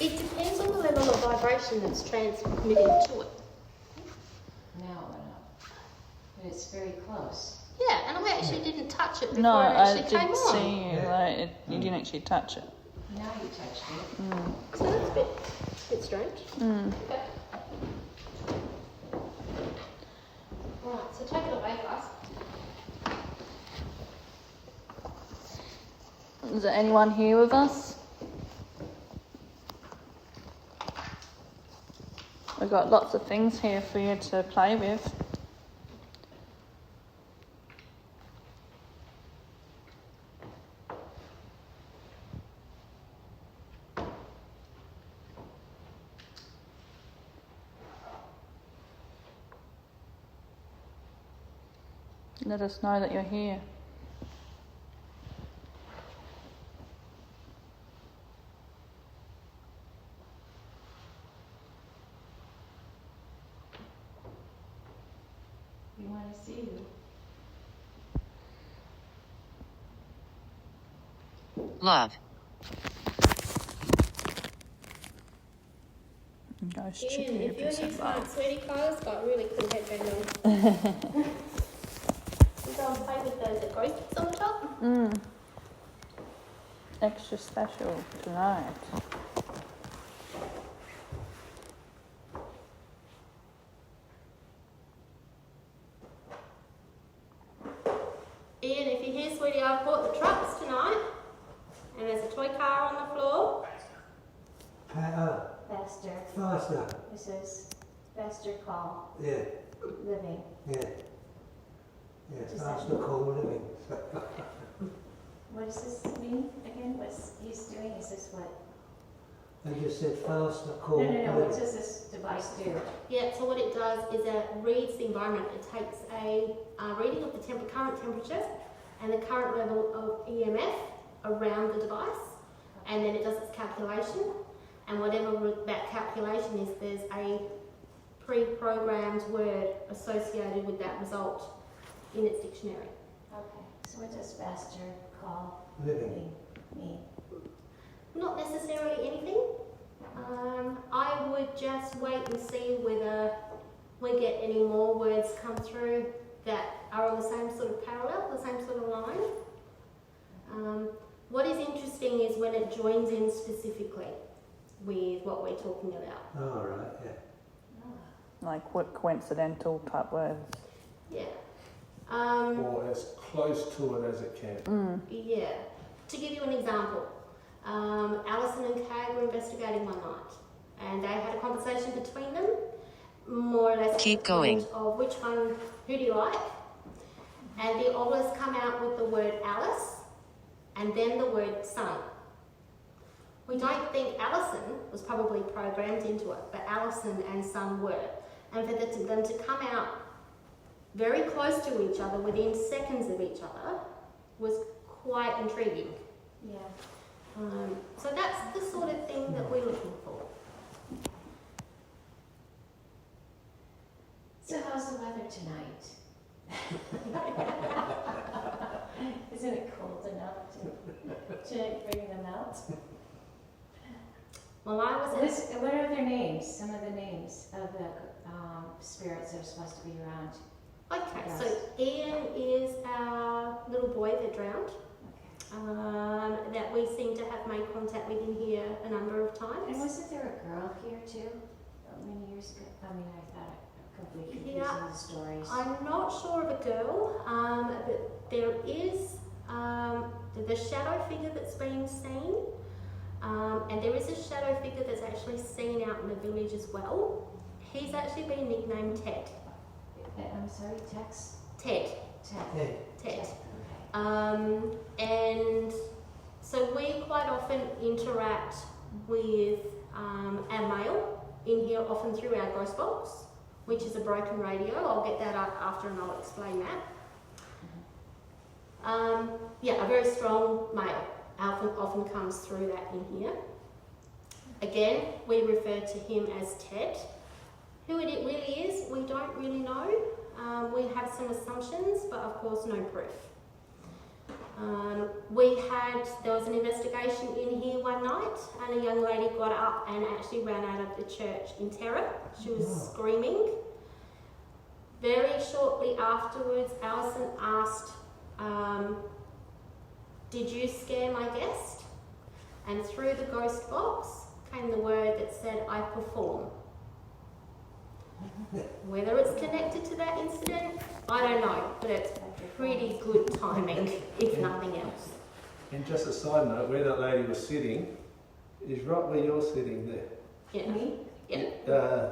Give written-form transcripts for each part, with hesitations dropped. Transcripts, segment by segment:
It depends on the level of vibration that's transmitted to it. Now it went up. But it's very close. Yeah, and I actually didn't touch it before No, it I actually came did on. see you. Like, you didn't actually touch it. Now you touched it. So that's a bit strange. Okay. Right, so take it away, guys. Is there anyone here with us? We've got lots of things here for you to play with. Let us know that you're here. We want to see you. Love. Ghost Ian, chicken, if you're here some tonight, love. sweetie Carla's got a really cool headband on. You go and play with those ghosts on the top. Extra special tonight. Ian, if you're here, sweetie, I've bought the trucks tonight. And there's a toy car on the floor. Faster. Faster. This is faster call. Yeah, Living. yeah. Yeah, Does faster call living. What does this mean again? What's he's doing? Is this what? They just said faster call No. living. What does this device do? Yeah, so what it does is it reads the environment. It takes a reading of the current temperature and the current level of EMF around the device, and then it does its calculation, and whatever that calculation is, there's a pre-programmed word associated with that result in its dictionary. Okay. So what does faster call Living. mean? Not necessarily anything. I would just wait and see whether we get any more words come through that are on the same sort of parallel, the same sort of line. What is interesting is when it joins in specifically with what we're talking about. Oh, right, yeah. Like what coincidental type words. Yeah. Or as close to it as it can. Yeah. To give you an example, Alison and Kay were investigating one night, and they had a conversation between them, more or less. Keep going. Of which one, who do you like? And the oldest come out with the word Alice, and then the word son. We don't think Alison was probably programmed into it, but Alison and son were. And for them to come out very close to each other, within seconds of each other, was quite intriguing. Yeah. So that's the sort of thing that we're looking for. So how's the weather tonight? Isn't it cold enough to bring them out? Well, I was What are their names? Some of the names of the spirits that are supposed to be around. okay. Yes. So Ian is our little boy that drowned. Okay. That we seem to have made contact with in here a number of times. And wasn't there a girl here too? Many years ago. I mean, I thought I could be confusing Yeah. the stories. I'm not sure of a girl, but there is the shadow figure that's being seen, and there is a shadow figure that's actually seen out in the village as well. He's actually been nicknamed Ted. I'm sorry, Tex? Ted. Ted. Yeah. Ted. Okay. And so we quite often interact with our mail in here, often through our ghost box, which is a broken radio. I'll get that up after and I'll explain that. Yeah, a very strong male often comes through that in here. Again, we refer to him as Ted. Who it really is, we don't really know. We have some assumptions, but of course no proof. There was an investigation in here one night, and a young lady got up and actually ran out of the church in terror. She was screaming. Very shortly afterwards, Alison asked, "Did you scare my guest?" And through the ghost box came the word that said, "I perform." Whether it's connected to that incident, I don't know, but it's pretty good timing, if nothing else. And just a side note, where that lady was sitting is right where you're sitting there. Yeah. Me? Yeah.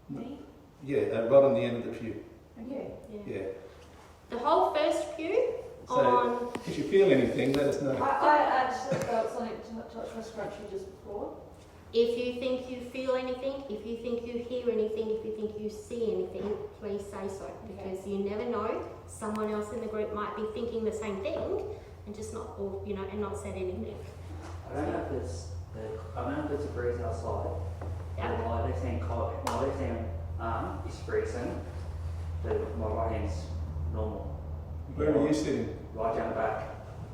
Me? Yeah, right on the end of the pew. Okay. Yeah. The whole first pew So on. if you feel anything, let us know. I actually felt something to touch my scrunchie just before. If you think you feel anything, if you think you hear anything, if you think you see anything, please say so, because you never know. Someone else in the group might be thinking the same thing and just not, or and not said anything. I don't know if it's a breeze outside. Yeah. My left hand is freezing. My right hand's normal. Where are you sitting? Right down the back.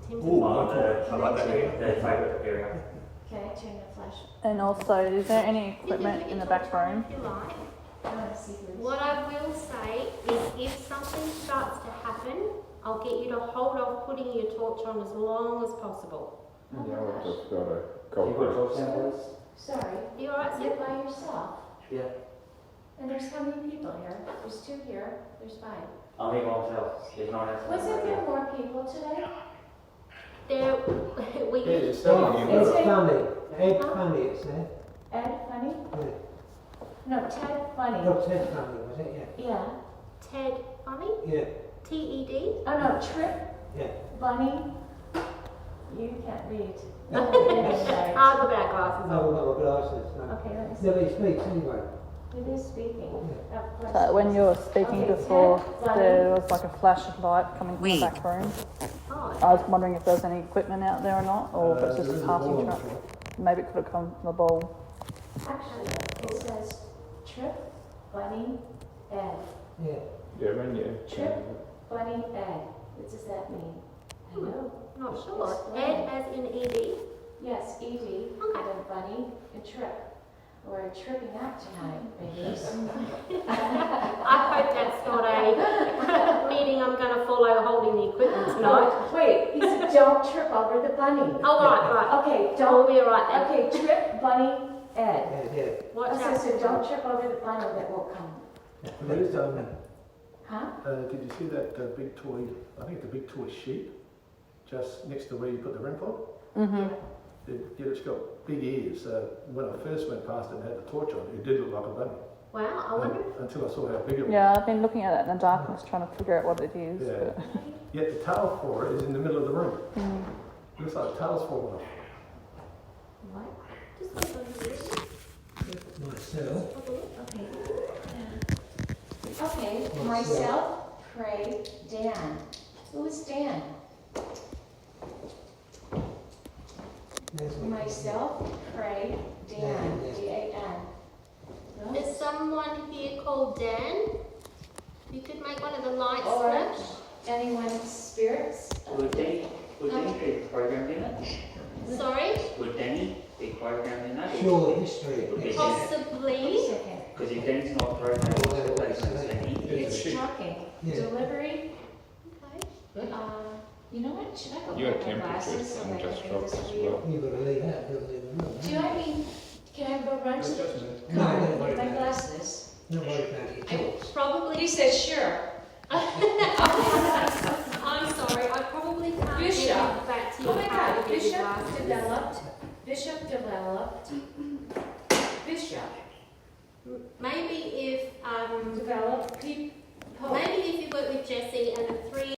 Tim's Ooh, Oh, okay. I like that area. The favourite area. Can I turn the flash? And also, is there any You can equipment leave in your the back torch on room? if you like. I want to see who's. What I will say is if something starts to happen, I'll get you to hold off putting your torch on as long as possible. Oh my Yeah, I've gosh. just got a Can you put a cold torch down, please? Sorry. You alright, You're Sid? by yourself. Yeah. And there's how many people here? There's 2 here. There's 5. I'm here by myself. There's no one else. Wasn't there more people today? There, we. Yeah, there's someone Is you it- Funny. Ed Funny, it said. Ed Funny? Yeah. No, Ted Funny. No, Ted Funny, was it? Yeah. Ted Bunny? Yeah. T-E-D? Oh no, Trip Yeah. Bunny. You can't read. Okay, I've got bad glasses I on. haven't got my glasses. No. let me see. No, but he speaks anyway. It is speaking. Of course So it when is. you were speaking Okay, before, Ted, there was like a flash of light coming from the back room. Oh, I was wondering if there was any equipment out there or not, or if it's just there a is a passing wall on truck. the floor. Maybe it could have come from the ball. Actually, it says Trip Bunny Ed. Yeah. Yeah, when you Trip Bunny Ed. What does that mean? Hello? not sure. Ed as in E-D? Yes, Ed, and then Bunny and Trip. We're tripping out tonight, babies. I hope that's not a meeting I'm going to follow holding the equipment tonight. No, wait, he said don't trip over the bunny. Oh, right. Okay, We'll don't. be alright then. Okay, Trip Bunny Ed. Yeah, yeah. Watch Okay, out. so don't trip over the bunny that will come. There is, Huh? did you see that big toy, I think it's a big toy sheep, just next to where you put the REM pod? Mm-hmm. It's got big ears, so when I first went past it and had the torch on, it did look like a bunny. Wow, I wonder. Until I saw how big it was. Yeah, I've been looking at it in the darkness, trying to figure out what it is. Yeah. But Yet the tail for it is in the middle of the room. Mm. Looks like the tail's falling off. What? Just wait until you read. Myself. Have a look. Okay, myself, pray, Dan. Who is Dan? There's one. Myself, pray, Dan. Dan, D-A-N. No? Is someone here called Dan? You could make one of the lights Or flash. anyone's spirits? Would Danny be programmed in it? Sorry? Would Danny be programmed in that? Sure, history. Would be Danny. Possibly. Second. Because if Danny's not programmed, that's Danny. It's shocking. Yeah. Delivery. Okay. You know what? Should I go Your grab my temperature glasses so I just can dropped this as for you? well. You've got to leave out, don't leave the room. Do I mean, can I go run to the Just a minute. No, car don't and worry get my about it. glasses? Don't worry about it. Talks. Probably. He says, sure. I'm sorry, I probably can't Bishop. get you back to your Oh my car God, to get your Bishop glasses. developed. Bishop developed. Bishop Maybe if developed people. maybe if you work with Jessie and the 3